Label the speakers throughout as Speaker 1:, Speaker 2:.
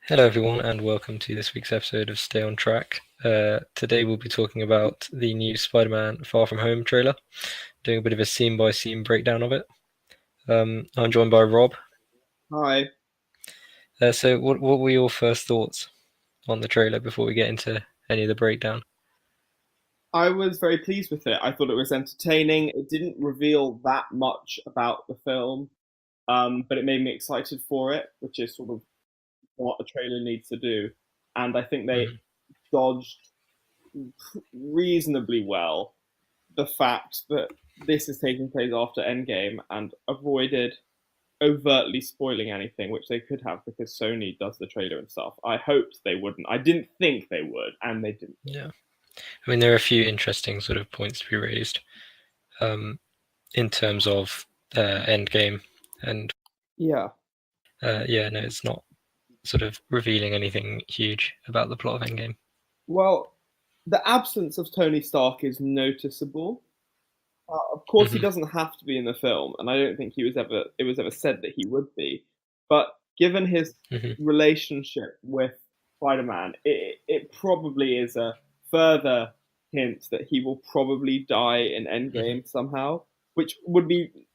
Speaker 1: Hello, everyone, and welcome to this week's episode of Stay on Track. Today, we'll be talking about the new Spider Man Far From Home trailer, doing a bit of a scene by scene breakdown of it. I'm joined by Rob.
Speaker 2: Hi.
Speaker 1: So, what were your first thoughts on the trailer before we get into any of the breakdown?
Speaker 2: I was very pleased with it. I thought it was entertaining. It didn't reveal that much about the film, but it made me excited for it, which is sort of what a trailer needs to do. And I think they
Speaker 1: Mhm.
Speaker 2: dodged reasonably well the fact that this is taking place after Endgame and avoided overtly spoiling anything, which they could have because Sony does the trailer and stuff. I hoped they wouldn't. I didn't think they would, and they didn't.
Speaker 1: Yeah, I mean, there are a few interesting sort of points to be raised um, in terms of Endgame, and
Speaker 2: Yeah.
Speaker 1: yeah, no, it's not sort of revealing anything huge about the plot of Endgame.
Speaker 2: Well, the absence of Tony Stark is noticeable. Of course, he
Speaker 1: Hmm.
Speaker 2: doesn't have to be in the film, and I don't think it was ever said that he would be. But given his
Speaker 1: Hmm.
Speaker 2: relationship with Spider-Man, it probably is a further hint that he will probably die in
Speaker 1: Hmm.
Speaker 2: Endgame somehow, which would be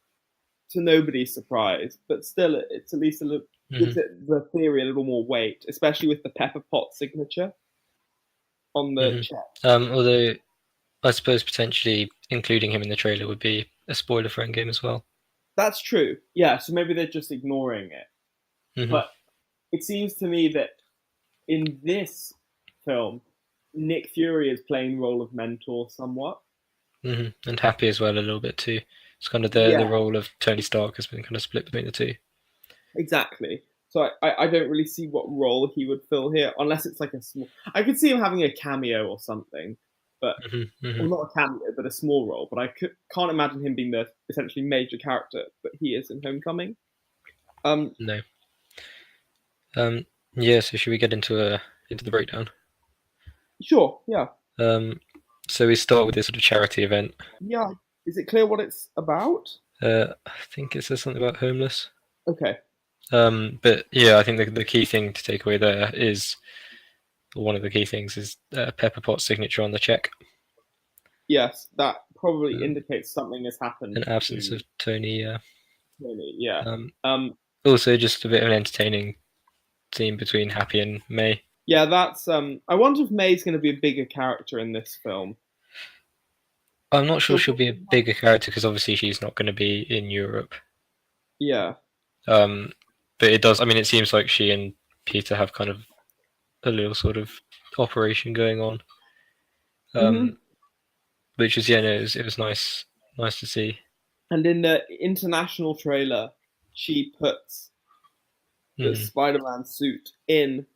Speaker 2: to nobody's surprise. But still, it's at least a little,
Speaker 1: Hmm.
Speaker 2: gives it the theory a little more weight, especially with the Pepper Potts signature on the
Speaker 1: Hmm.
Speaker 2: check.
Speaker 1: Although I suppose potentially including him in the trailer would be a spoiler for Endgame as well.
Speaker 2: That's true. Yeah, so maybe they're just ignoring it.
Speaker 1: Hmm.
Speaker 2: But it seems to me that in this film, Nick Fury is playing the role of mentor somewhat.
Speaker 1: Hmm. And Happy as well a little bit too. It's kind of the
Speaker 2: Yeah,
Speaker 1: role of Tony Stark has been kind of split between the two.
Speaker 2: exactly. So I don't really see what role he would fill here, unless it's like a small. I could see him having a cameo or something, but
Speaker 1: Hmm. Hmm.
Speaker 2: well, not a cameo, but a small role. But can't imagine him being the essentially major character that he is in Homecoming. Um,
Speaker 1: No. Um, yeah. So should we get into the breakdown?
Speaker 2: sure, yeah,
Speaker 1: Um, so we start with this sort of charity event.
Speaker 2: yeah. Is it clear what it's about?
Speaker 1: I think it says something about homeless.
Speaker 2: Okay.
Speaker 1: But yeah, I think the key thing to take away there is one of the key things is Pepper Potts' signature on the check.
Speaker 2: Yes, that probably
Speaker 1: Um,
Speaker 2: indicates something has happened
Speaker 1: an absence
Speaker 2: to
Speaker 1: of Tony.
Speaker 2: Tony. Yeah.
Speaker 1: Um,
Speaker 2: Um,
Speaker 1: Also, just a bit of an entertaining scene between Happy and May.
Speaker 2: yeah, that's I wonder if May's going to be a bigger character in this film.
Speaker 1: I'm not sure
Speaker 2: She'll
Speaker 1: she'll be a
Speaker 2: probably
Speaker 1: bigger character because obviously she's not going to be in Europe.
Speaker 2: yeah.
Speaker 1: Um, but it does. I mean, it seems like she and Peter have kind of a little sort of operation going on,
Speaker 2: Hmm.
Speaker 1: um, which is yeah, no, it was nice to see.
Speaker 2: And in the international trailer, she puts the
Speaker 1: Hmm.
Speaker 2: Spider-Man suit in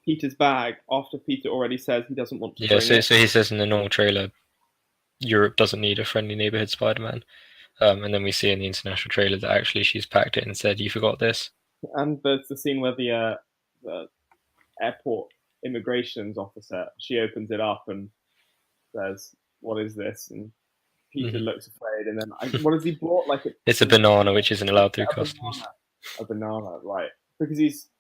Speaker 2: Peter's bag after Peter already says he doesn't want to
Speaker 1: Yeah,
Speaker 2: bring it.
Speaker 1: so he says in the normal trailer, Europe doesn't need a friendly neighborhood Spider-Man. And then we see in the international trailer that actually she's packed it and said, "You forgot this."
Speaker 2: And there's the scene where the airport immigrations officer she opens it up and says, "What is this?" And Peter
Speaker 1: Hmm.
Speaker 2: looks afraid, and then what has he brought? Like
Speaker 1: It's a banana which isn't allowed through
Speaker 2: a
Speaker 1: customs.
Speaker 2: banana, a banana, right? Because he's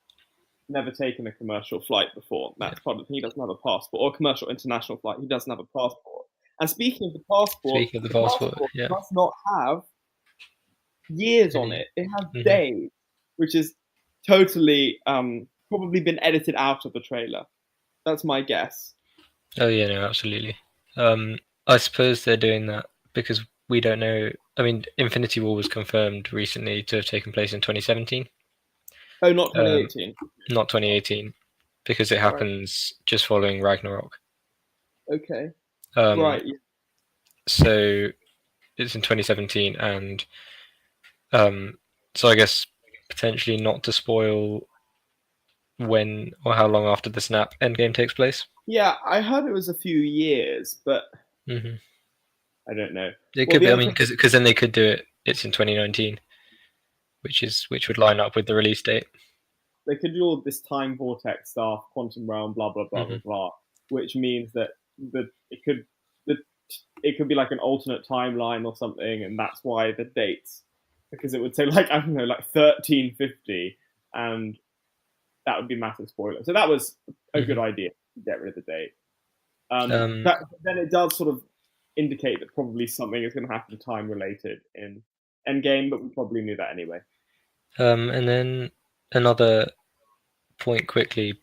Speaker 2: never taken a commercial flight before.
Speaker 1: Yeah.
Speaker 2: That's part of the thing. He doesn't have a passport or a commercial international flight. He doesn't have a passport. And speaking of
Speaker 1: Speaking of the
Speaker 2: the
Speaker 1: passport,
Speaker 2: passport
Speaker 1: yeah.
Speaker 2: does not have years on
Speaker 1: Any,
Speaker 2: it. It has
Speaker 1: hmm.
Speaker 2: days, which is totally probably been edited out of the trailer. That's my guess.
Speaker 1: Oh yeah, no, absolutely. Um, I suppose they're doing that because we don't know. I mean, Infinity War was confirmed recently to have taken place in 2017,
Speaker 2: Oh, not
Speaker 1: um,
Speaker 2: 2018.
Speaker 1: not 2018, because it
Speaker 2: Right.
Speaker 1: happens just following Ragnarok.
Speaker 2: Okay.
Speaker 1: Um,
Speaker 2: Right. Yeah.
Speaker 1: so it's in 2017, and um, so I guess potentially not to spoil when or how long after the snap Endgame takes place.
Speaker 2: Yeah, I heard it was a few years, but
Speaker 1: Hmm.
Speaker 2: I don't know.
Speaker 1: It
Speaker 2: Well,
Speaker 1: could
Speaker 2: the
Speaker 1: be. I
Speaker 2: other
Speaker 1: mean,
Speaker 2: thing,
Speaker 1: because then they could do it. It's in 2019, which would line up with the release date.
Speaker 2: they could do all this time vortex stuff, quantum realm, blah blah blah blah
Speaker 1: Hmm.
Speaker 2: blah, which means that the it could the it could be like an alternate timeline or something, and that's why the dates because it would say like I don't know like 1350 and that would be a massive spoiler. So that was a good
Speaker 1: Mhm.
Speaker 2: idea to get rid of the date.
Speaker 1: Um,
Speaker 2: Then it does sort of indicate that probably something is going to happen time related in Endgame, but we probably knew that anyway.
Speaker 1: and then another point quickly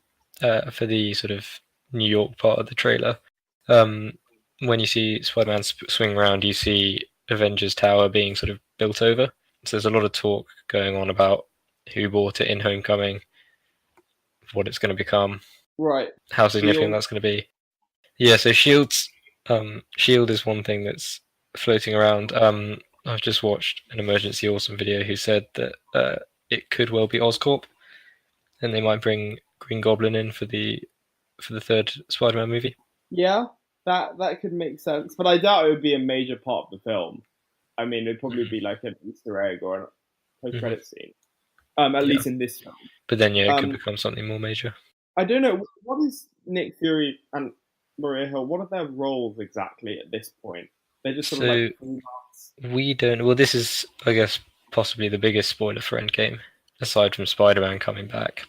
Speaker 1: for the sort of New York part of the trailer. Um, when you see Spider-Man swing around, you see Avengers Tower being sort of built over. So there's a lot of talk going on about who bought it in Homecoming, what it's going to become,
Speaker 2: Right.
Speaker 1: how significant
Speaker 2: Shield.
Speaker 1: that's going to be. Yeah, so Shield is one thing that's floating around. I've just watched an Emergency Awesome video who said that it could well be Oscorp, and they might bring Green Goblin in for the third Spider-Man movie.
Speaker 2: Yeah, that could make sense, but I doubt it would be a major part of the film. I mean, it'd probably be like an Easter egg or a
Speaker 1: Mm-hmm.
Speaker 2: post-credit scene. At
Speaker 1: Yeah,
Speaker 2: least in this film.
Speaker 1: but then yeah, it could
Speaker 2: Um,
Speaker 1: become something more major.
Speaker 2: I don't know what is Nick Fury and Maria Hill. What are their roles exactly at this point? They're just sort of like
Speaker 1: So
Speaker 2: freelance.
Speaker 1: we don't. Well, this is, I guess, possibly the biggest spoiler for Endgame, aside from Spider-Man coming back.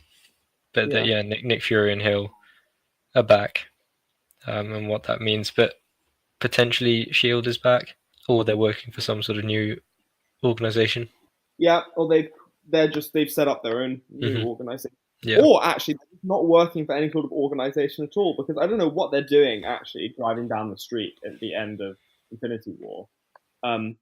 Speaker 1: But that
Speaker 2: Yeah,
Speaker 1: yeah, Nick Fury and Hill are back, and what that means. But potentially Shield is back, or they're working for some sort of new organization.
Speaker 2: yeah. Or they've set up their own new
Speaker 1: Hmm.
Speaker 2: organization.
Speaker 1: Yeah.
Speaker 2: Or actually, they're not working for any sort of organization at all because I don't know what they're doing actually driving down the street at the end of Infinity War. Um,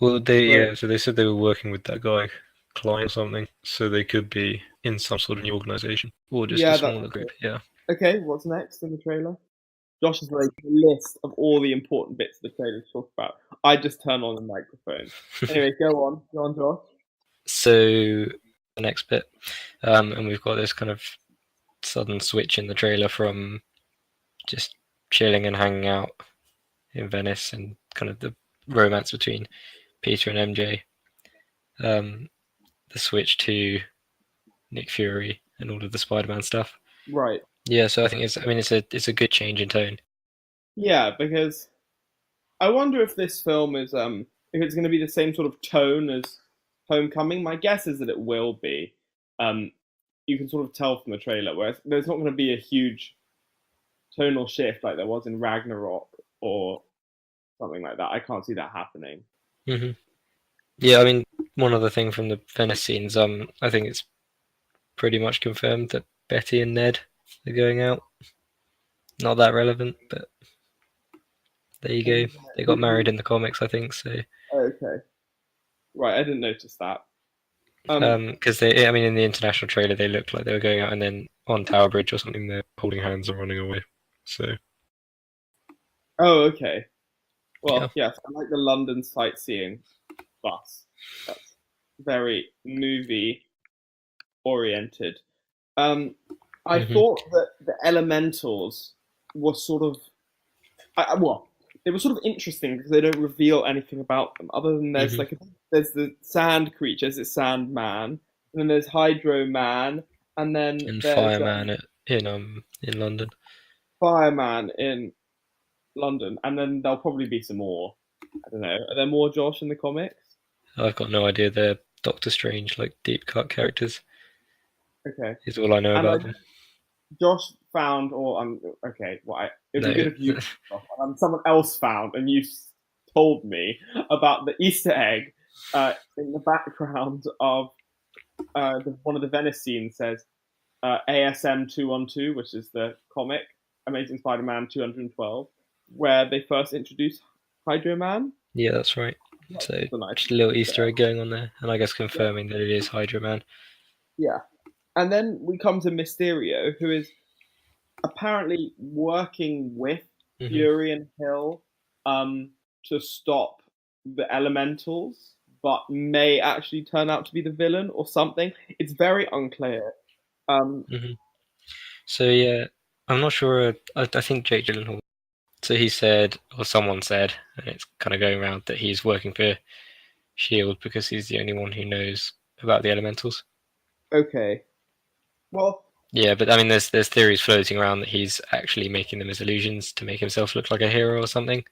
Speaker 1: Well, they
Speaker 2: but
Speaker 1: yeah. So they said they were working with that guy, Klein or something. So they could be in some sort of new organization or just a
Speaker 2: yeah, that's
Speaker 1: smaller group.
Speaker 2: it.
Speaker 1: Yeah.
Speaker 2: Okay. What's next in the trailer? Josh is making a list of all the important bits of the trailer to talk about. I just turn on the microphone. Anyway, go on, Josh.
Speaker 1: So the next bit, and we've got this kind of sudden switch in the trailer from just chilling and hanging out in Venice and kind of the romance between Peter and MJ. The switch to Nick Fury and all of the Spider-Man stuff.
Speaker 2: Right.
Speaker 1: Yeah, so I think it's a good change in tone.
Speaker 2: Yeah, because I wonder if this film is if it's going to be the same sort of tone as Homecoming. My guess is that it will be. Um, you can sort of tell from the trailer, whereas there's not going to be a huge tonal shift like there was in Ragnarok or something like that. I can't see that happening.
Speaker 1: Hmm. Yeah, I mean, one other thing from the Venice scenes, I think it's pretty much confirmed that Betty and Ned are going out. Not that relevant, but there you go. They got married in the comics, I think. So,
Speaker 2: Okay, right. I didn't notice that. Um,
Speaker 1: because I mean, in the international trailer, they looked like they were going out, and then on Tower Bridge or something, they're holding hands and running away. So,
Speaker 2: oh, okay.
Speaker 1: yeah.
Speaker 2: Well, yes, I like the London sightseeing bus. That's very movie oriented. Um, I
Speaker 1: Hmm.
Speaker 2: thought that the elementals were sort of, well, they were sort of interesting because they don't reveal anything about them other than
Speaker 1: Hmm.
Speaker 2: there's the sand creatures, it's Sandman, and then there's Hydro Man, and then
Speaker 1: And
Speaker 2: there's
Speaker 1: Fireman in London.
Speaker 2: Fireman in London, and then there'll probably be some more. I don't know. Are there more Josh in the comics?
Speaker 1: I've got no idea. They're Doctor Strange, like deep cut characters.
Speaker 2: Okay.
Speaker 1: Is all I know
Speaker 2: And
Speaker 1: about them.
Speaker 2: Josh found, or okay, well, it'd be
Speaker 1: No.
Speaker 2: good if you, someone else found, and you told me about the Easter egg in the background of one of the Venice scenes says ASM 212, which is the comic Amazing Spider-Man 212, where they first introduced Hydro Man.
Speaker 1: Yeah, that's right. So
Speaker 2: That's a nice
Speaker 1: just a little
Speaker 2: Easter
Speaker 1: Easter
Speaker 2: egg.
Speaker 1: egg going on there, and I guess
Speaker 2: Yeah,
Speaker 1: confirming that it is Hydra Man.
Speaker 2: yeah. And then we come to Mysterio, who is apparently working with
Speaker 1: Hmm.
Speaker 2: Fury and Hill to stop the elementals, but may actually turn out to be the villain or something. It's very unclear. Um,
Speaker 1: Hmm. So yeah, I'm not sure. I think Jake Gyllenhaal. So he said, or someone said, and it's kind of going around that he's working for Shield because he's the only one who knows about the elementals.
Speaker 2: okay. Well,
Speaker 1: Yeah, but I mean, there's theories floating around that he's actually making them as illusions to make himself look like a hero or something.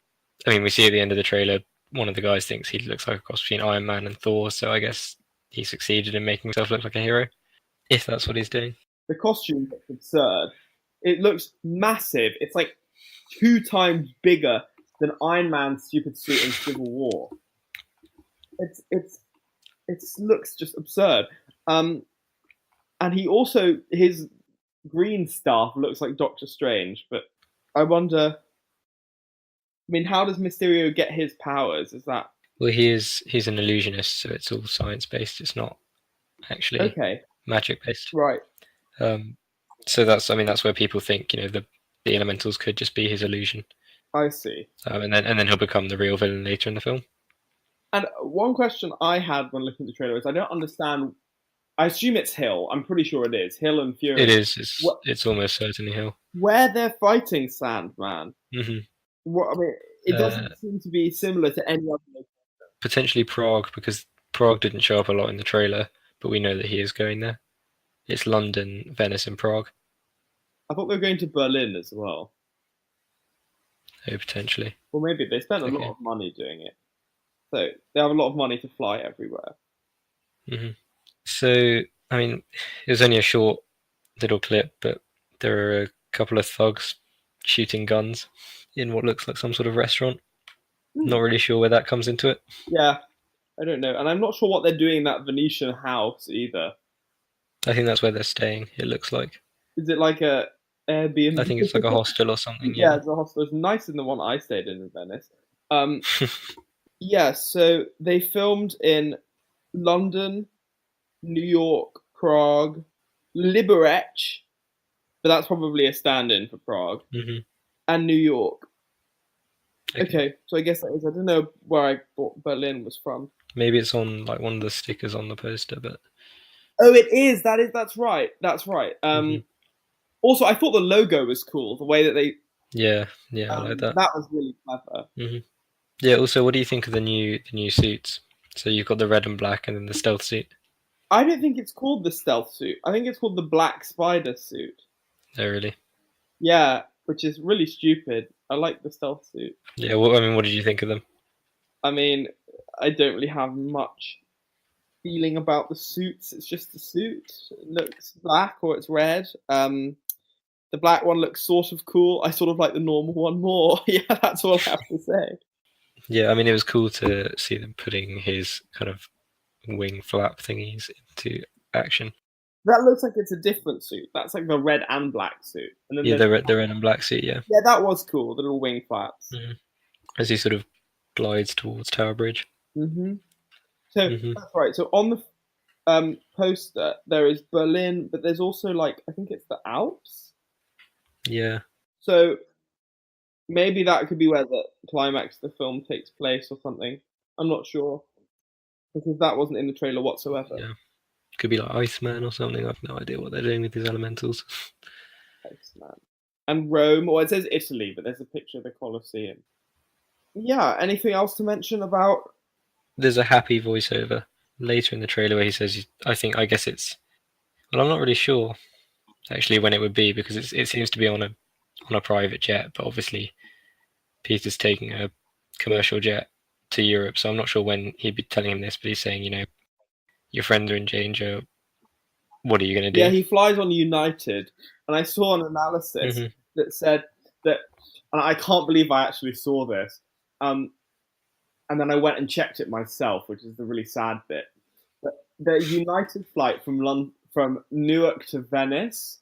Speaker 1: I mean, we see at the end of the trailer, one of the guys thinks he looks like a cross between Iron Man and Thor, so I guess he succeeded in making himself look like a hero, if that's what he's doing.
Speaker 2: The costume looks absurd. It looks massive. It's like 2 times bigger than Iron Man's stupid suit in Civil War. It looks just absurd. And he also his green staff looks like Doctor Strange, but I wonder. I mean, how does Mysterio get his powers? Is that
Speaker 1: Well, he's an illusionist, so it's all science based. It's not actually
Speaker 2: okay?
Speaker 1: magic based.
Speaker 2: Right.
Speaker 1: So that's where people think the elementals could just be his illusion,
Speaker 2: I see.
Speaker 1: and then he'll become the real villain later in the film.
Speaker 2: And one question I had when looking at the trailer is I don't understand. I assume it's Hill. I'm pretty sure it is Hill and Fury.
Speaker 1: It is. It's almost certainly Hill.
Speaker 2: Where they're fighting Sandman.
Speaker 1: Mm-hmm.
Speaker 2: I mean, it doesn't seem to be similar to any other.
Speaker 1: Potentially Prague, because Prague didn't show up a lot in the trailer, but we know that he is going there. It's London, Venice, and Prague.
Speaker 2: I thought they were going to Berlin as well.
Speaker 1: Oh, potentially.
Speaker 2: Well, maybe they spent a lot of money doing it, so they have a lot of money to fly everywhere.
Speaker 1: Mm-hmm. So, I mean, it was only a short little clip, but there are a couple of thugs shooting guns in what looks like some sort of restaurant. Not really sure where that comes into it.
Speaker 2: Yeah, I don't know, and I'm not sure what they're doing in that Venetian house either.
Speaker 1: I think that's where they're staying. It looks like.
Speaker 2: Is it like a Airbnb?
Speaker 1: I think it's like a hostel or something.
Speaker 2: Yeah, it's a hostel. It's nicer than the one I stayed in Venice. Yeah, so they filmed in London, New York, Prague, Liberec, but that's probably a stand-in for Prague, and New York. Okay, so I guess that is. I don't know where I thought Berlin was from.
Speaker 1: Maybe it's on like one of the stickers on the poster, but
Speaker 2: oh, it is. That's right. That's right. Also, I thought the logo was cool. The way that they.
Speaker 1: Yeah, I like that.
Speaker 2: That was really clever.
Speaker 1: Yeah. Also, what do you think of the new suits? So you've got the red and black, and then the stealth suit.
Speaker 2: I don't think it's called the stealth suit. I think it's called the Black Spider suit.
Speaker 1: Oh, really?
Speaker 2: Yeah, which is really stupid. I like the stealth suit.
Speaker 1: Yeah. Well, I mean, what did you think of them?
Speaker 2: I mean, I don't really have much feeling about the suits. It's just the suit. It looks black or it's red. The black one looks sort of cool. I sort of like the normal one more. Yeah, that's all I have to say.
Speaker 1: Yeah, I mean, it was cool to see them putting his kind of wing flap thingies into action.
Speaker 2: That looks like it's a different suit. That's like the red and black suit. And then
Speaker 1: yeah, the red and black suit, yeah.
Speaker 2: Yeah, that was cool, the little wing flaps.
Speaker 1: As he sort of glides towards Tower Bridge.
Speaker 2: So, that's right. So on the poster, there is Berlin, but there's also, like, I think it's the Alps?
Speaker 1: Yeah.
Speaker 2: So maybe that could be where the climax of the film takes place or something. I'm not sure. Because that wasn't in the trailer whatsoever.
Speaker 1: Yeah. Could be like Iceman or something. I've no idea what they're doing with these elementals.
Speaker 2: Iceman. And Rome, or it says Italy, but there's a picture of the Colosseum. Yeah, anything else to mention about?
Speaker 1: There's a happy voiceover later in the trailer where he says, I guess it's, well, I'm not really sure actually when it would be, because it seems to be on a private jet, but obviously Peter's taking a commercial jet to Europe, so I'm not sure when he'd be telling him this, but he's saying, your friends are in danger. What are you going to do?
Speaker 2: Yeah, he flies on United, and I saw an analysis that said that, and I can't believe I actually saw this, and then I went and checked it myself, which is the really sad bit. But the United flight from Newark to Venice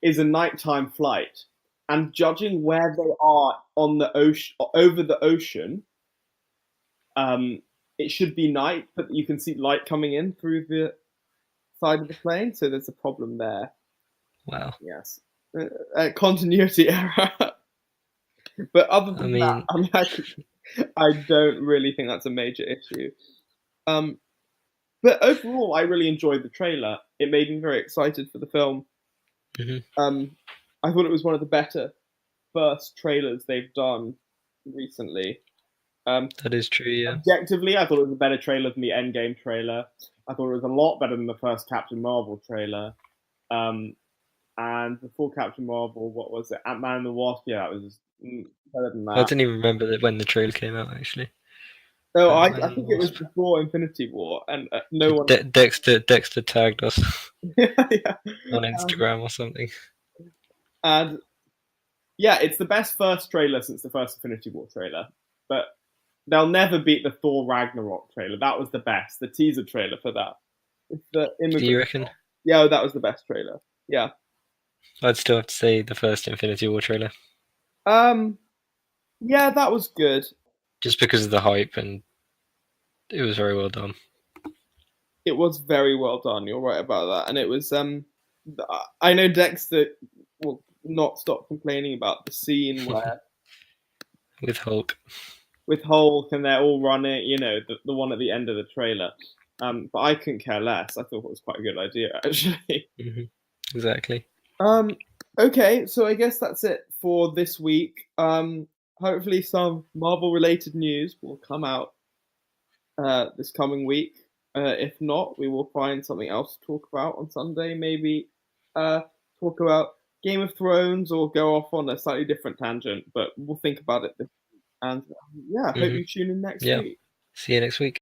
Speaker 2: is a nighttime flight, and judging where they are on the ocean, over the ocean, it should be night, but you can see light coming in through the side of the plane, so there's a problem there.
Speaker 1: Wow.
Speaker 2: Yes. Continuity error. But other than that, I don't really think that's a major issue. But overall, I really enjoyed the trailer. It made me very excited for the film. I thought it was one of the better first trailers they've done recently.
Speaker 1: That is true, yeah.
Speaker 2: Objectively, I thought it was a better trailer than the Endgame trailer. I thought it was a lot better than the first Captain Marvel trailer. And before Captain Marvel, what was it? Ant-Man and the Wasp? Yeah, that was better than that.
Speaker 1: I didn't even remember when the trailer came out, actually.
Speaker 2: No, I
Speaker 1: Ant-Man
Speaker 2: think it was
Speaker 1: Wasp.
Speaker 2: before Infinity War, and no one.
Speaker 1: Dexter tagged us
Speaker 2: Yeah, yeah.
Speaker 1: on Instagram or something.
Speaker 2: And yeah, it's the best first trailer since the first Infinity War trailer, but they'll never beat the Thor Ragnarok trailer. That was the best. The teaser trailer for that. It's the
Speaker 1: Do you
Speaker 2: immigrant.
Speaker 1: reckon?
Speaker 2: Yeah, that was the best trailer. Yeah.
Speaker 1: I'd still have to say the first Infinity War trailer,
Speaker 2: Um. Yeah, that was good.
Speaker 1: just because of the hype, and it was very well done.
Speaker 2: It was very well done. You're right about that, and it was. I know Dexter will not stop complaining about the scene where
Speaker 1: With Hulk.
Speaker 2: with Hulk and they're all running. You know, the one at the end of the trailer. But I couldn't care less. I thought it was quite a good idea, actually.
Speaker 1: Exactly.
Speaker 2: Okay, so I guess that's it for this week. Hopefully, some Marvel related news will come out this coming week. If not, we will find something else to talk about on Sunday. Maybe talk about Game of Thrones or go off on a slightly different tangent, but we'll think about it. And yeah, hope you tune in next
Speaker 1: Yeah.
Speaker 2: week.
Speaker 1: See you next week.